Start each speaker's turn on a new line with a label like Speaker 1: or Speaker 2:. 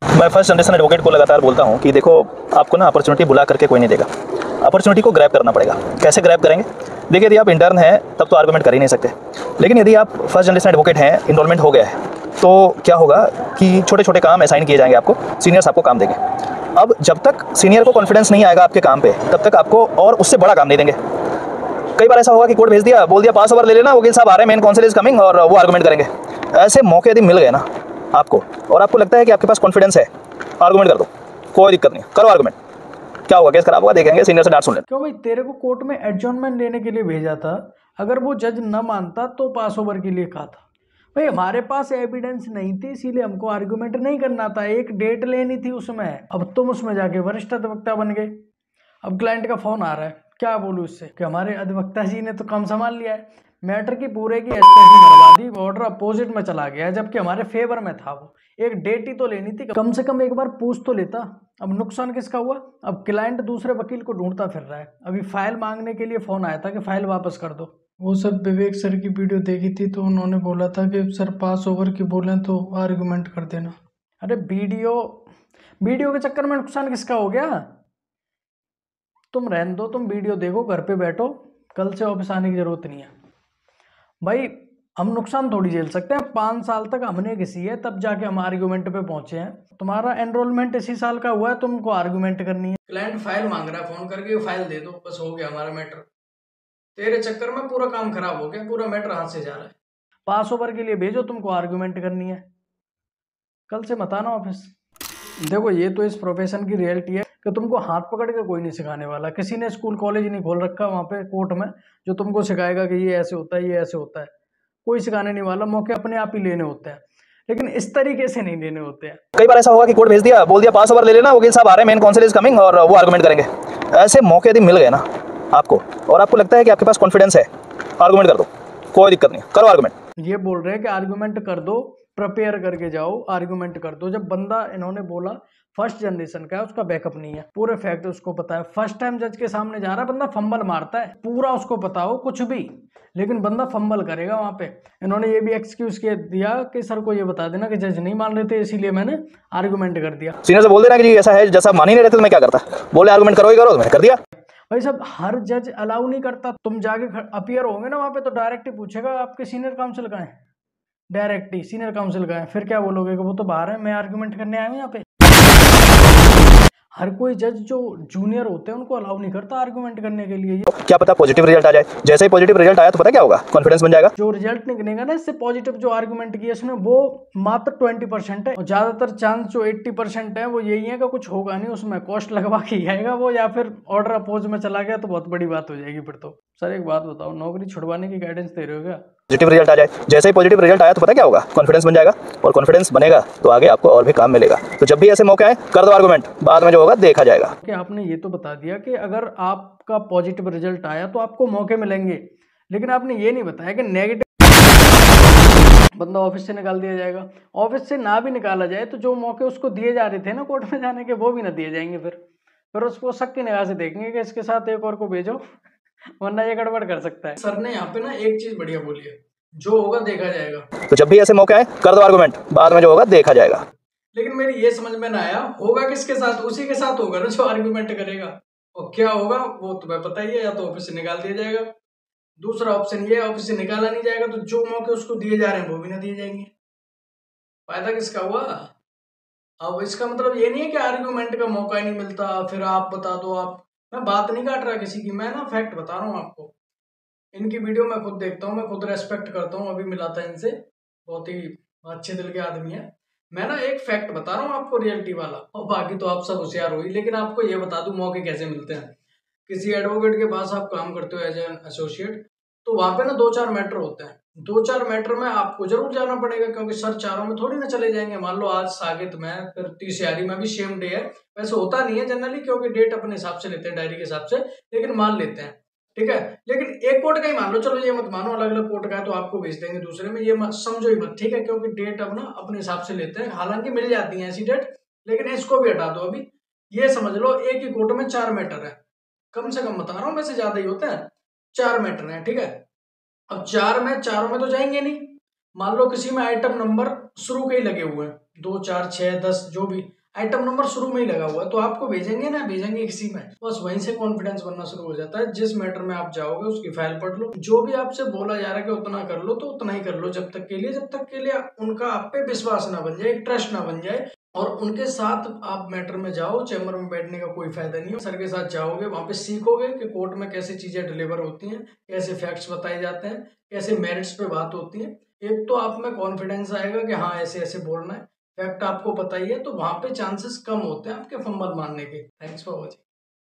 Speaker 1: मैं first generation advocate को लगातार बोलता हूँ कि देखो, आपको ना अपॉर्चुनिटी बुला करके कोई नहीं देगा, अपॉर्चुनिटी को ग्रैब करना पड़ेगा। कैसे ग्रैब करेंगे? देखिए, यदि आप इंटर्न हैं तब तो आर्गूमेंट कर ही नहीं सकते, लेकिन यदि आप फर्स्ट जनरेशन एडवोकेट हैं, इनरोलमेंट हो गया है, तो क्या होगा कि छोटे छोटे काम असाइन किए जाएंगे आपको, सीनियर्स आपको काम देंगे। अब जब तक सीनियर को कॉन्फिडेंस नहीं आएगा आपके काम पे, तब तक आपको और उससे बड़ा काम नहीं देंगे। कई बार ऐसा होगा कि कोर्ट भेज दिया, बोल दिया पास ओवर ले लेना, वकील साहब आ रहे हैं, मेन काउंसिल इज कमिंग, और वो आर्गूमेंट करेंगे। ऐसे मौके यदि मिल गए ना आपको, और आपको लगता है कि आपके पास कॉन्फिडेंस है, आर्गूमेंट कर दो, कोई दिक्कत नहीं, करो आर्गूमेंट। क्या होगा? केस खराब होगा, देखेंगे, सीनियर से डांट सुन लेना।
Speaker 2: क्यों भाई, तेरे को कोर्ट में एडजॉर्नमेंट लेने के लिए भेजा था, अगर वो जज न मानता तो पास ओवर के लिए कहा था। भाई हमारे पास एविडेंस नहीं थी, इसीलिए हमको आर्गुमेंट नहीं करना था, एक डेट लेनी थी उसमें। अब तुम उसमें जाके वरिष्ठ अधिवक्ता बन गए। अब क्लाइंट का फोन आ रहा है, क्या बोलूँ इससे कि हमारे अधिवक्ता जी ने तो काम संभाल लिया है, मैटर की पूरे की एस्टेसी मरवा दी, ऑर्डर अपोजिट में चला गया, जबकि हमारे फेवर में था। वो एक डेट ही तो लेनी थी, कम से कम एक बार पूछ तो लेता। अब नुकसान किसका हुआ? अब क्लाइंट दूसरे वकील को ढूंढता फिर रहा है। अभी फाइल मांगने के लिए फोन आया था कि फाइल वापस कर दो। वो सब विवेक सर की वीडियो देखी थी, तो उन्होंने बोला था कि सर पास ओवर की बोलें तो आर्गुमेंट कर देना। अरे वीडियो के चक्कर में नुकसान किसका हो गया? तुम रहने दो, तुम वीडियो देखो, घर पे बैठो, कल से ऑफिस आने की जरूरत नहीं है। भाई हम नुकसान थोड़ी झेल सकते हैं, 5 साल तक हमने किसी है, तब जाके हम आर्गुमेंट पे पहुंचे हैं। तुम्हारा एनरोलमेंट इसी साल का हुआ है, तुमको आर्गुमेंट करनी है। क्लाइंट फाइल मांग रहा है, फोन करके फाइल दे दो, बस हो गया हमारा मैटर। तेरे चक्कर में पूरा काम खराब हो गया, पूरा मैटर हाथ से जा रहा है। पास ओवर के लिए भेजो, तुमको आर्गुमेंट करनी है, कल से मत आना ऑफिस। देखो, ये तो इस प्रोफेशन की रियलिटी है कि तुमको हाथ पकड़ के कोई नहीं सिखाने वाला। किसी ने स्कूल कॉलेज नहीं खोल रखा वहाँ पे कोर्ट में जो तुमको सिखाएगा कि ये ऐसे होता है, ये ऐसे होता है। कोई सिखाने नहीं वाला, मौके अपने आप ही लेने होते हैं, लेकिन इस तरीके से नहीं लेने होते हैं।
Speaker 1: कई बार ऐसा होगा कि कोर्ट भेज दिया, बोल दिया पास ओवर ले लेना, वकील साहब आ रहे हैं, मेन काउंसिल इज कमिंग, और वो आर्गूमेंट करेंगे। ऐसे मौके यदि मिल गए ना आपको, और आपको लगता है कि आपके पास कॉन्फिडेंस है, आर्गूमेंट कर दो, कोई दिक्कत नहीं, करो आर्गूमेंट।
Speaker 2: ये बोल रहे हैं कि आर्गुमेंट कर दो, प्रिपेयर करके जाओ, आर्गुमेंट कर दो। जब बंदा, इन्होंने बोला फर्स्ट जनरेशन का है, उसका बैकअप नहीं है, पूरे फैक्ट उसको पता है। फर्स्ट टाइम जज के सामने जा रहा है, बंदा फंबल मारता है, पूरा उसको पता हो कुछ भी, लेकिन बंदा फंबल करेगा वहां पे। इन्होंने ये भी एक्सक्यूज दिया कि सर को ये बता देना कि जज नहीं मान रहे थे, इसीलिए मैंने आर्गुमेंट कर दिया।
Speaker 1: सीनियर से बोल देना कि जी ऐसा है, जैसा मान ही नहीं रहते तो मैं क्या करता, बोले आर्गूमेंट करो ही करो, तो मैंने कर दिया।
Speaker 2: भाई साहब, हर जज अलाउ नहीं करता। तुम जाके अपीयर होंगे ना वहां पे, तो डायरेक्ट ही पूछेगा आपके सीनियर काउंसिल का है, डायरेक्ट ही सीनियर काउंसिल का है। फिर क्या बोलोगे कि वो तो बाहर है, मैं आर्गुमेंट करने आया हूँ यहाँ पे। हर कोई जज जो जूनियर होते हैं उनको अलाउ नहीं करता आर्गुमेंट करने के लिए।
Speaker 1: क्या पता पॉजिटिव रिजल्ट आ जाए, जैसे ही पॉजिटिव रिजल्ट आया तो पता क्या होगा, कॉन्फिडेंस बन जाएगा।
Speaker 2: जो रिजल्ट निकलेगा ना इससे पॉजिटिव, जो आर्गुमेंट किया इसने, वो मात्र 20% है, और ज्यादातर चांस जो 80% है वो यही है कि कुछ होगा नहीं, उसमें कॉस्ट लगवा के आएगा वो, या फिर ऑर्डर अपोज में चला गया तो बहुत बड़ी बात हो जाएगी फिर तो। सर एक बात बताओ, नौकरी छुड़वाने की गाइडेंस दे रहे हो क्या?
Speaker 1: पॉजिटिव रिजल्ट आ जाए, जैसे ही पॉजिटिव रिजल्ट आया तो पता क्या होगा, कॉन्फिडेंस बन जाएगा, और कॉन्फिडेंस बनेगा तो आगे आपको और भी काम मिलेगा। तो जब भी ऐसे मौके आए, कर दो आर्गूमेंट, बाद में जो होगा देखा जाएगा।
Speaker 2: कि आपने ये तो बता दिया कि अगर आपका पॉजिटिव रिजल्ट आया तो आपको मौके मिलेंगे, लेकिन आपने ये नहीं बताया कि नेगेटिव बंदा ऑफिस से निकाल दिया जाएगा। ऑफिस से ना भी निकाला जाए तो जो मौके उसको दिए जा रहे थे ना कोर्ट में जाने के, वो भी ना दिए जाएंगे। फिर उसको शक की निगाह से देखेंगे कि इसके साथ एक और को भेजो, वरना ये गड़बड़ कर सकता है। सर ने यहाँ पे ना एक चीज बढ़िया बोली है, जो होगा देखा जाएगा।
Speaker 1: तो जब भी ऐसे मौके आए, कर दो आर्गूमेंट, बाद में जो होगा देखा जाएगा।
Speaker 2: लेकिन मेरी ये समझ में ना आया, होगा किसके साथ? उसी के साथ होगा ना जो आर्गुमेंट करेगा। और क्या होगा वो तुम्हें पता ही है, या तो ऑफिस से निकाल दिया जाएगा, दूसरा ऑप्शन ये है ऑफिस से निकाला नहीं जाएगा तो जो मौके उसको दिए जा रहे हैं वो भी ना दिए जाएंगे। फायदा किसका हुआ? अब इसका मतलब ये नहीं है कि आर्गुमेंट का मौका ही नहीं मिलता, फिर आप बता दो आप। मैं बात नहीं काट रहा किसी की, मैं ना फैक्ट बता रहा हूँ आपको। इनकी वीडियो मैं खुद देखता हूँ, मैं खुद रेस्पेक्ट करता हूँ, अभी मिला था इनसे, बहुत ही अच्छे दिल के आदमी है। मैं ना एक फैक्ट बता रहा हूँ आपको, रियलिटी वाला, और बाकी तो आप सब होशियार हुई। लेकिन आपको ये बता दूं मौके कैसे मिलते हैं। किसी एडवोकेट के पास आप काम करते हो एज एन एसोसिएट, तो वहां पे ना 2-4 मैटर होते हैं। 2-4 मैटर में आपको जरूर जाना पड़ेगा, क्योंकि सर चारों में थोड़ी ना चले जाएंगे। मान लो आज सागित में, फिर तीसरी में भी सेम डे है। वैसे होता नहीं है जनरली, क्योंकि डेट अपने हिसाब से लेते हैं, डायरी के हिसाब से, लेकिन मान लेते हैं, ठीक है। लेकिन एक कोर्ट का ही मान लो, चलो ये मत मानो अलग अलग कोर्ट का है तो आपको भेज देंगे दूसरे में, ये मत समझो ही मत, ठीक है, क्योंकि डेट अब ना अपने हिसाब से लेते हैं। हालांकि मिल जाती है ऐसी डेट, लेकिन इसको भी हटा दो अभी। ये समझ लो एक ही कोर्ट में 4 मैटर है, कम से कम बता रहा हूँ, वैसे ज्यादा ही होता है, 4 मैटर है, ठीक है। अब 4 में, चारों में तो जाएंगे नहीं। मान लो किसी में आइटम नंबर शुरू के ही लगे हुए हैं, 2 4 6 10 जो भी आइटम नंबर शुरू में ही लगा हुआ है, तो आपको भेजेंगे ना, भेजेंगे किसी में, बस वहीं से कॉन्फिडेंस बनना शुरू हो जाता है। जिस मैटर में आप जाओगे उसकी फाइल पढ़ लो, जो भी आपसे बोला जा रहा है कि उतना कर लो तो उतना ही कर लो, जब तक के लिए उनका आप पे विश्वास ना बन जाए, ट्रस्ट ना बन जाए। और उनके साथ आप मैटर में जाओ, चैम्बर में बैठने का कोई फायदा नहीं है। सर के साथ जाओगे, वहां पे सीखोगे कि कोर्ट में कैसे चीजें डिलीवर होती हैं, कैसे फैक्ट्स बताए जाते हैं, कैसे मेरिट्स पे बात होती है। एक तो आप में कॉन्फिडेंस आएगा कि हाँ ऐसे ऐसे बोलना है, फैक्ट आपको पता ही है, तो वहां पे चांसेस कम होते हैं आपके फंबल मारने के। Thanks for watching.